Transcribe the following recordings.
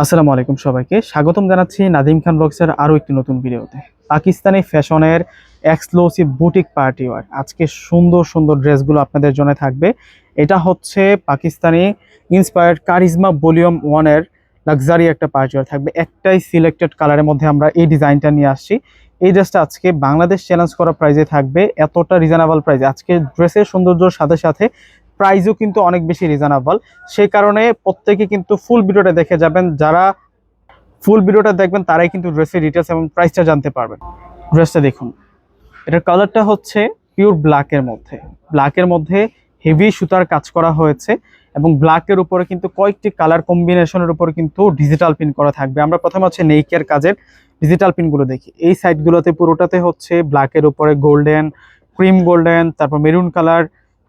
আসসালামু আলাইকুম সবাইকে স্বাগতম জানাচ্ছি নাদিম খান ব্লগসের আরো একটি নতুন ভিডিওতে। পাকিস্তানি ফ্যাশনের এক্সক্লুসিভ বুটিক পার্টি ওয়্যার, আজকে সুন্দর সুন্দর ড্রেসগুলো আপনাদের জন্য থাকবে। এটা হচ্ছে পাকিস্তানি ইন্সপায়ার্ড কারিজমা ভলিউম 1 এর লাক্সারি একটা পার্টি ওয়্যার থাকবে। একটাই সিলেক্টেড কালারের মধ্যে আমরা এই ডিজাইনটা নিয়ে আসছি। এই ড্রেসটা আজকে বাংলাদেশ চ্যালেঞ্জ করা প্রাইসে থাকবে, এতটা রিজনেবল প্রাইসে। আজকে ড্রেসের সৌন্দর্যের সাথে সাথে প্রাইসও কিন্তু অনেক বেশি রিজনেবল। সেই কারণে প্রত্যেকে কিন্তু ফুল ভিডিওটা দেখে যাবেন। যারা ফুল ভিডিওটা দেখবেন তারাই কিন্তু ড্রেসের ডিটেলস এবং প্রাইসটা জানতে পারবেন। ড্রেসটা দেখুন, এটার কালারটা হচ্ছে পিওর ব্ল্যাকের মধ্যে হেভি সুতার কাজ করা হয়েছে এবং ব্ল্যাকের উপরে কিন্তু কয়েকটি কালার কম্বিনেশনের উপরে কিন্তু ডিজিটাল প্রিন্ট করা থাকবে। আমরা প্রথমে হচ্ছে নেইকের কাজের ডিজিটাল প্রিন্টগুলো দেখি। এই সাইডগুলোতে পুরোটাতে হচ্ছে ব্ল্যাকের উপরে গোল্ডেন, ক্রিম গোল্ডেন, তারপর মেরুন কালার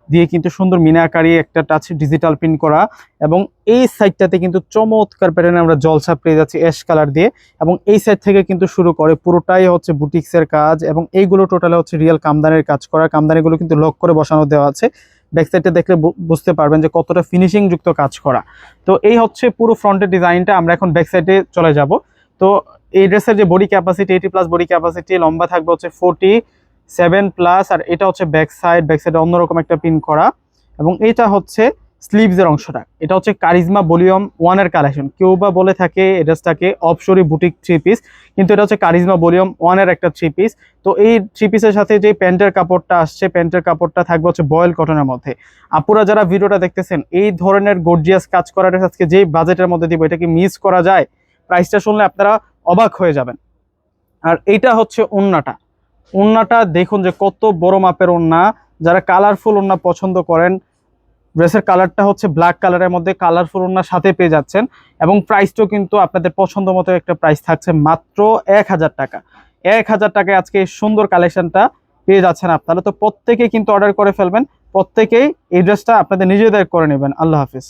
দিয়ে কিন্তু সুন্দর মিনাকারি একটা টাচ ডিজিটাল প্রিন্ট করা। এবং এই সাইডটাতে কিন্তু চমৎকার প্যাটার্নে আমরা জলসা পেয়ে যাচ্ছি অ্যাশ কালার দিয়ে। এবং এই সাইড থেকে কিন্তু শুরু করে পুরোটাই হচ্ছে বুটিক্সের কাজ এবং এইগুলো টোটালে হচ্ছে রিয়েল কামদানির কাজ করা। কামদানিগুলো কিন্তু লক করে বসানো দেওয়া আছে। ব্যাক সাইডটা দেখলে বুঝতে পারবেন যে কতটা ফিনিশিং যুক্ত কাজ করা। তো এই হচ্ছে পুরো ফ্রন্টের ডিজাইনটা। আমরা এখন ব্যাক সাইডে চলে যাব। তো এই ড্রেসের যে বডি ক্যাপাসিটি 80+ বডি ক্যাপাসিটি, লম্বা থাকবে হচ্ছে 47+। আর এটা হচ্ছে ব্যাক সাইডে অন্যরকম একটা পিন করা। এবং এটা হচ্ছে স্লিভসের অংশটা। এটা হচ্ছে কারিজমা ভলিউম 1 এর কালেকশন। কেউ বা বলে থাকে এই ড্রেসটাকে অফশোরি বুটিক 3 পিস, কিন্তু এটা হচ্ছে কারিজমা ভলিউম 1 এর একটা 3 পিস। তো এই 3 পিসের সাথে যে প্যান্টের কাপড়টা আসছে, প্যান্টের কাপড়টা থাকবে হচ্ছে বয়েল কটনের মধ্যে। আপুরা যারা ভিডিওটা দেখতেছেন, এই ধরনের গর্জিয়াস কাজ করা ড্রেস আজকে যেই বাজেটের মধ্যে দিব, এটা কি মিস করা যায়? প্রাইসটা শুনলে আপনারা অবাক হয়ে যাবেন। আর এইটা হচ্ছে ওন্নাটা দেখুন যে কত বড় মাপের ওন্না। যারা কালারফুল ওন্না পছন্দ করেন, ড্রেসের কালারটা হচ্ছে ব্ল্যাক কালারের মধ্যে কালারফুল ওন্নার সাথে পেয়ে যাচ্ছেন। এবং প্রাইসটাও কিন্তু আপনাদের পছন্দ মতো একটা প্রাইস থাকছে, মাত্র 1000 টাকা। 1000 টাকায় আজকে এই সুন্দর কালেকশনটা পেয়ে যাচ্ছেন আপনারা। তো প্রত্যেকেই কিন্তু অর্ডার করে ফেলবেন, প্রত্যেকেই এই ড্রেসটা আপনাদের নিজেদের করে নেবেন। আল্লাহ হাফিজ।